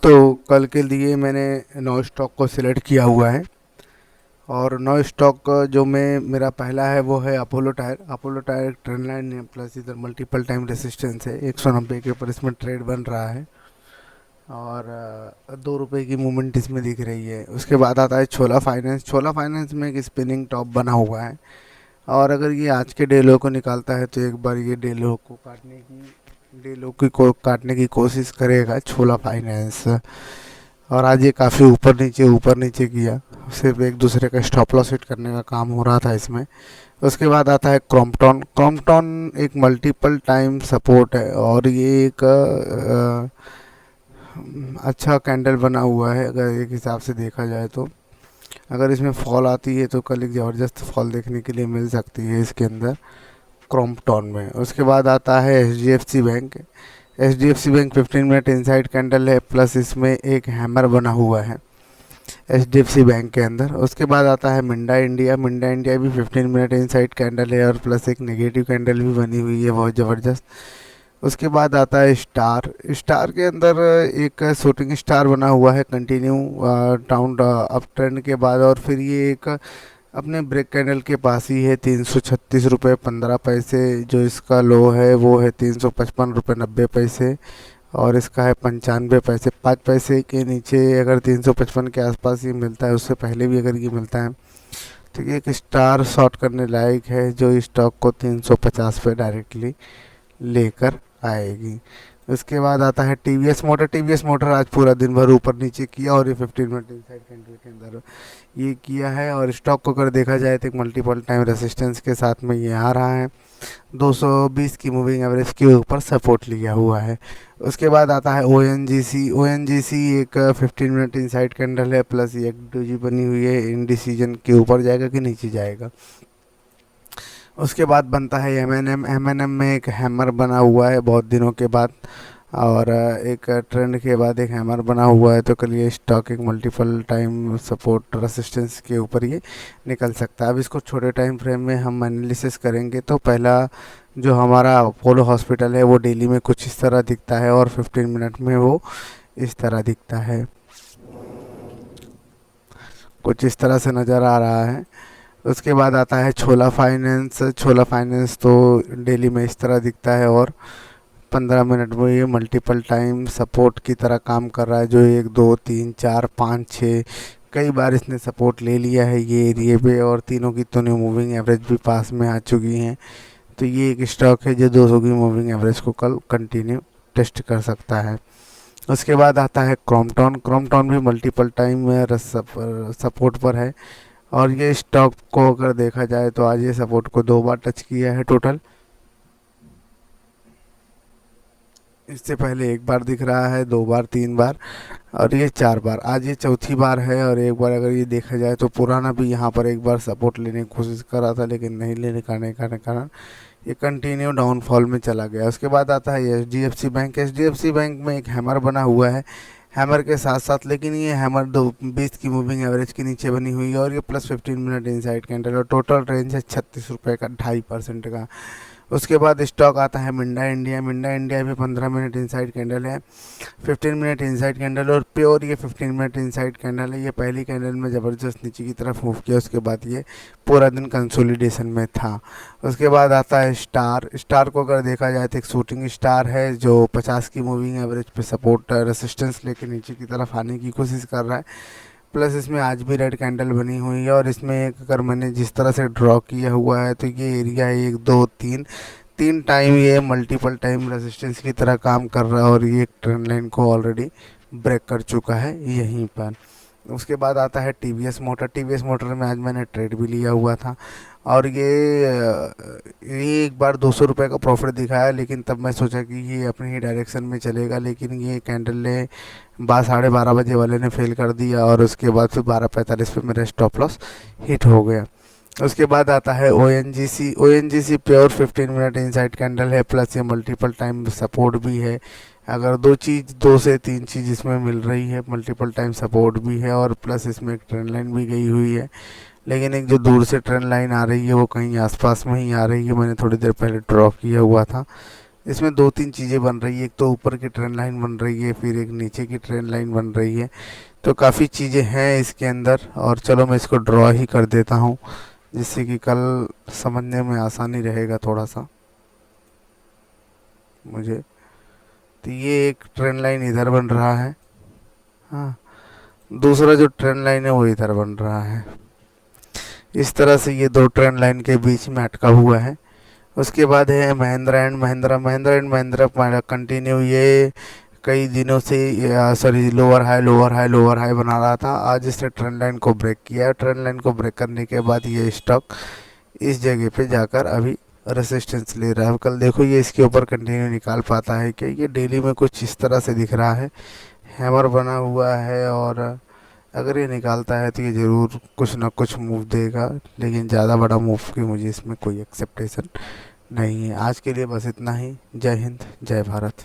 तो कल के लिए मैंने नो स्टॉक को सिलेक्ट किया हुआ है। और नो स्टॉक जो मैं मेरा पहला है वो है Apollo tyre. Apollo tyre trend line है, प्लस इधर मल्टीपल टाइम रेसिस्टेंस है, 190 के ऊपर इसमें ट्रेड बन रहा है। और 2 रुपए की मूवमेंट इसमें दिख रही है। उसके बाद आता है छोला फाइनेंस। छोला फाइनेंस में एक स्पिनिंग टॉप बना हुआ है, और अगर ये आज के डे लो को निकालता है तो एक बार ये डे लो को काटने की कोशिश करेगा छोला फाइनेंस। और आज ये काफ़ी ऊपर नीचे किया, सिर्फ एक दूसरे का स्टॉप लॉस हिट करने का काम हो रहा था इसमें। उसके बाद आता है क्रॉम्पटन। क्रॉम्पटन एक मल्टीपल टाइम सपोर्ट है, और ये एक अच्छा कैंडल बना हुआ है अगर एक हिसाब से देखा जाए तो। अगर इसमें फॉल आती है तो कल एक ज़बरदस्त फॉल देखने के लिए मिल सकती है इसके अंदर, क्रॉम्पटन में। उसके बाद आता है H D F C bank. H D F C bank 15 minute inside candle है, प्लस इसमें एक हैमर बना हुआ है H D F C bank के अंदर। उसके बाद आता है मिंडा इंडिया। मिंडा इंडिया भी 15 मिनट इनसाइड कैंडल है, और प्लस एक नेगेटिव कैंडल भी बनी हुई है बहुत ज़बरदस्त। उसके बाद आता है स्टार। स्टार के अंदर एक शूटिंग स्टार बना हुआ है कंटिन्यू डाउन अप ट्रेंड के बाद, और फिर ये एक अपने ब्रेक कैंडल के पास ही है, 336 रुपये 15 पैसे। जो इसका लो है वो है 355 रुपये 90 पैसे, और इसका है 95 पैसे। 5 पैसे के नीचे अगर 355 के आसपास ये मिलता है, उससे पहले भी अगर ये मिलता है तो ये एक स्टार शॉर्ट करने लायक है, जो स्टॉक को 350 पे डायरेक्टली लेकर आएगी। उसके बाद आता है टीवीएस मोटर। टीवीएस मोटर आज पूरा दिन भर ऊपर नीचे किया, और ये 15 मिनट इनसाइड कैंडल के अंदर ये किया है। और स्टॉक को अगर देखा जाए तो एक मल्टीपल टाइम रेसिस्टेंस के साथ में ये आ रहा है, 220 की मूविंग एवरेज के ऊपर सपोर्ट लिया हुआ है। उसके बाद आता है ओ एन जी सी। ओ एन जी सी एक 15 मिनट इनसाइड कैंडल है, प्लस ये एक डोजी बनी हुई है, इन डिसीजन के ऊपर जाएगा कि नीचे जाएगा। उसके बाद बनता है M N M. M N M में एक हैमर बना हुआ है बहुत दिनों के बाद, और एक ट्रेंड के बाद एक हैमर बना हुआ है, तो कल ये स्टॉक एक मल्टीपल टाइम सपोर्ट रेसिस्टेंस के ऊपर ये निकल सकता है। अब इसको छोटे टाइम फ्रेम में हम एनालिसिस करेंगे तो पहला जो हमारा अपोलो हॉस्पिटल है वो डेली में कुछ इस तरह दिखता है, और 15 मिनट में वो इस तरह दिखता है, कुछ इस तरह से नज़र आ रहा है। उसके बाद आता है छोला फाइनेंस। छोला फाइनेंस तो डेली में इस तरह दिखता है, और 15 मिनट में ये मल्टीपल टाइम सपोर्ट की तरह काम कर रहा है, जो 1 2 3 4 5 6 कई बार इसने सपोर्ट ले लिया है ये एरिए पे, और तीनों की तीनों मूविंग एवरेज भी पास में आ चुकी हैं। तो ये एक स्टॉक है जो 200 की मूविंग एवरेज को कल कंटिन्यू टेस्ट कर सकता है। उसके बाद आता है क्रॉम्पटन। क्रॉम्पटन भी मल्टीपल टाइम में सपोर्ट पर है, और ये स्टॉक को अगर देखा जाए तो आज ये सपोर्ट को 2 बार टच किया है टोटल। इससे पहले एक बार दिख रहा है, 2 बार, 3 बार, और ये 4 बार। आज ये चौथी बार है, और एक बार अगर ये देखा जाए तो पुराना भी यहाँ पर एक बार सपोर्ट लेने की कोशिश कर रहा था, लेकिन नहीं लेने का कारण ये कंटिन्यू डाउनफॉल में चला गया। उसके बाद आता है H D F C bank. H D F C bank में एक हैमर बना हुआ है, हैमर के साथ साथ, लेकिन ये हैमर 220 की मूविंग एवरेज के नीचे बनी हुई है, और ये प्लस 15 मिनट इनसाइड कैंडल, और टोटल रेंज है 36 रुपये का, 2.5% का। उसके बाद स्टॉक आता है मिंडा इंडिया। मिंडा इंडिया भी 15 मिनट इनसाइड कैंडल है, 15 मिनट इनसाइड कैंडल, और प्योर ये 15 मिनट इनसाइड कैंडल है। ये पहली कैंडल में ज़बरदस्त नीचे की तरफ मूव किया, उसके बाद ये पूरा दिन कंसोलिडेशन में था। उसके बाद आता है स्टार। स्टार को अगर देखा जाए तो एक शूटिंग स्टार है, जो 50 की मूविंग एवरेज पे सपोर्ट रेसिस्टेंस लेके नीचे की तरफ आने की कोशिश कर रहा है, प्लस इसमें आज भी रेड कैंडल बनी हुई है। और इसमें एक अगर मैंने जिस तरह से ड्रॉ किया हुआ है तो ये एरिया है 1 2 3 टाइम ये मल्टीपल टाइम रेजिस्टेंस की तरह काम कर रहा है, और ये एक ट्रेंड लाइन को ऑलरेडी ब्रेक कर चुका है यहीं पर। उसके बाद आता है T V S motor. T V S motor में आज मैंने ट्रेड भी लिया हुआ था, और ये एक बार 200 रुपये का प्रॉफिट दिखाया, लेकिन तब मैं सोचा कि ये अपनी ही डायरेक्शन में चलेगा, लेकिन ये कैंडल ने 12 साढ़े 12 बजे वाले ने फेल कर दिया, और उसके बाद फिर 12:45 पे मेरा स्टॉप लॉस हिट हो गया। उसके बाद आता है ओ एन जी सी। ओ एन जी सी प्योर 15 मिनट इनसाइड कैंडल है, प्लस ये मल्टीपल टाइम सपोर्ट भी है। अगर 2 से 3 चीज़ इसमें मिल रही है, मल्टीपल टाइम सपोर्ट भी है, और प्लस इसमें एक ट्रेंड लाइन भी गई हुई है, लेकिन एक जो दूर से ट्रेंड लाइन आ रही है वो कहीं आसपास में ही आ रही है, मैंने थोड़ी देर पहले ड्रॉ किया हुआ था। इसमें दो तीन चीज़ें बन रही है, एक तो ऊपर की ट्रेन लाइन बन रही है, फिर एक नीचे की ट्रेन लाइन बन रही है। तो काफ़ी चीज़ें हैं इसके अंदर, और चलो मैं इसको ड्रॉ ही कर देता हूँ जिससे कि कल समझने में आसानी रहेगा थोड़ा सा मुझे। तो ये एक ट्रेन लाइन इधर बन रहा है, हाँ, दूसरा जो ट्रेन लाइन है वो इधर बन रहा है। इस तरह से ये दो ट्रेन लाइन के बीच में अटका हुआ है। उसके बाद है Mahindra and Mahindra, Mahindra and Mahindra continue ये कई दिनों से, sorry, lower high lower high lower high बना रहा था। आज इसने ट्रेंड लाइन को ब्रेक किया है। ट्रेंड लाइन को ब्रेक करने के बाद ये स्टॉक इस जगह पे जाकर अभी रेसिस्टेंस ले रहा है। कल देखो ये इसके ऊपर कंटिन्यू निकाल पाता है कि ये डेली में कुछ इस तरह से दिख रहा है, हैमर बना हुआ है, और अगर ये निकालता है तो ये ज़रूर कुछ ना कुछ मूव देगा, लेकिन ज़्यादा बड़ा मूव की मुझे इसमें कोई एक्सेप्टेशन नहीं है। आज के लिए बस इतना ही। जय हिंद, जय भारत।